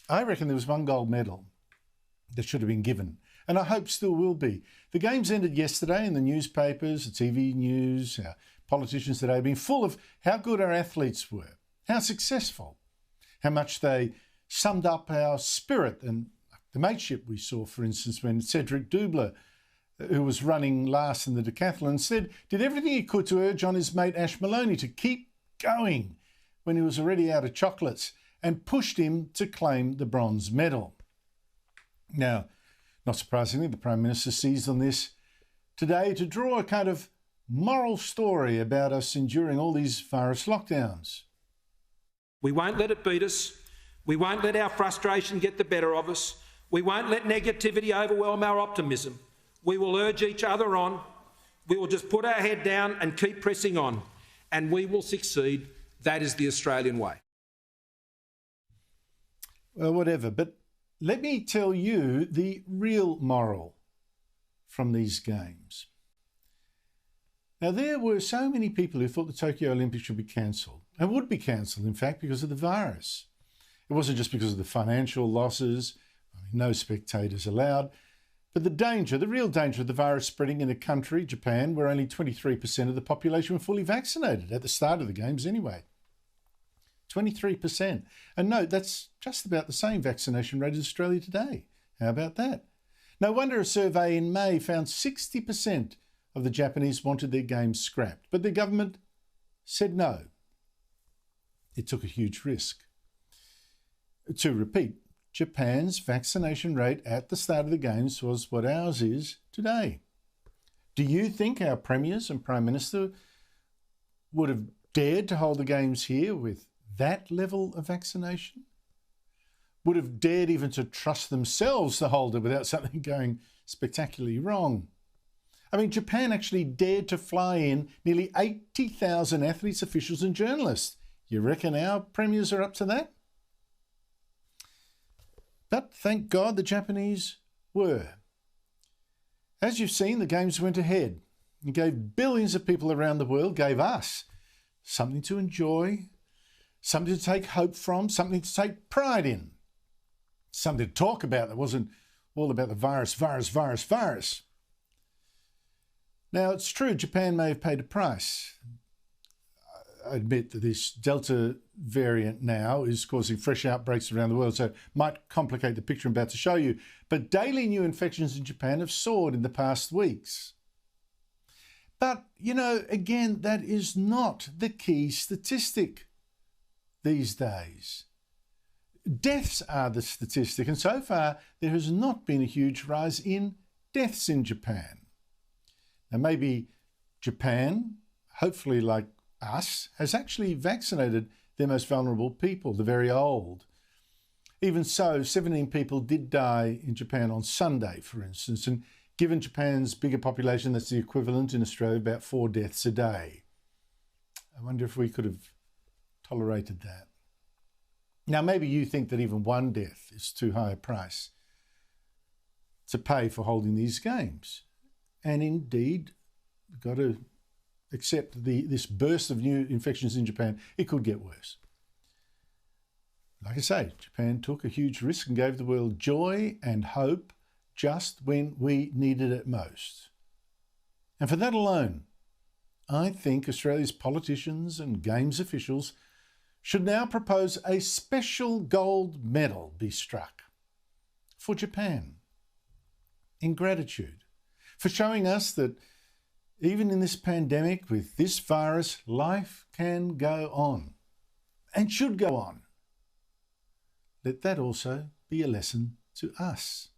I reckon there was one gold medal that should have been given, and I hope still will be. The games ended yesterday, and the newspapers, the TV news, our politicians today have been full of how good our athletes were, how successful, how much they summed up our spirit and the mateship we saw, for instance, when Cedric Dubler, who was running last in the decathlon, did everything he could to urge on his mate Ash Maloney to keep going when he was already out of chocolates, and pushed him to claim the bronze medal. Now, not surprisingly, the Prime Minister seized on this today to draw a kind of moral story about us enduring all these virus lockdowns. We won't let it beat us. We won't let our frustration get the better of us. We won't let negativity overwhelm our optimism. We will urge each other on. We will just put our head down and keep pressing on, and we will succeed. That is the Australian way. Well, whatever, but let me tell you the real moral from these games. Now, there were so many people who thought the Tokyo Olympics should be cancelled, and would be cancelled, in fact, because of the virus. It wasn't just because of the financial losses, no spectators allowed, but the danger, the real danger of the virus spreading in a country, Japan, where only 23% of the population were fully vaccinated, at the start of the games anyway. 23%. And note, that's just about the same vaccination rate as Australia today. How about that? No wonder a survey in May found 60% of the Japanese wanted their games scrapped, but their government said no. It took a huge risk. To repeat, Japan's vaccination rate at the start of the games was what ours is today. Do you think our premiers and Prime Minister would have dared to hold the games here with that level of vaccination? Would have dared even to trust themselves to hold it without something going spectacularly wrong? I mean, Japan actually dared to fly in nearly 80,000 athletes, officials and journalists. You reckon our premiers are up to that? But thank God the Japanese were. As you've seen, the games went ahead and gave billions of people around the world, gave us something to enjoy, something to take hope from, something to take pride in, something to talk about that wasn't all about the virus. Now, it's true, Japan may have paid a price. I admit that this Delta variant now is causing fresh outbreaks around the world, so it might complicate the picture I'm about to show you. But daily new infections in Japan have soared in the past weeks. But, you know, again, that is not the key statistic these days. Deaths are the statistic, and so far there has not been a huge rise in deaths in Japan. Now, maybe Japan, hopefully like us, has actually vaccinated their most vulnerable people, the very old. Even so, 17 people did die in Japan on Sunday, for instance, and given Japan's bigger population, that's the equivalent in Australia, about 4 deaths a day. I wonder if we could have tolerated that. Now, maybe you think that even 1 death is too high a price to pay for holding these games. And indeed, we've got to accept this burst of new infections in Japan. It could get worse. Like I say, Japan took a huge risk and gave the world joy and hope just when we needed it most. And for that alone, I think Australia's politicians and games officials should now propose a special gold medal be struck for Japan in gratitude for showing us that even in this pandemic, with this virus, life can go on and should go on. Let that also be a lesson to us.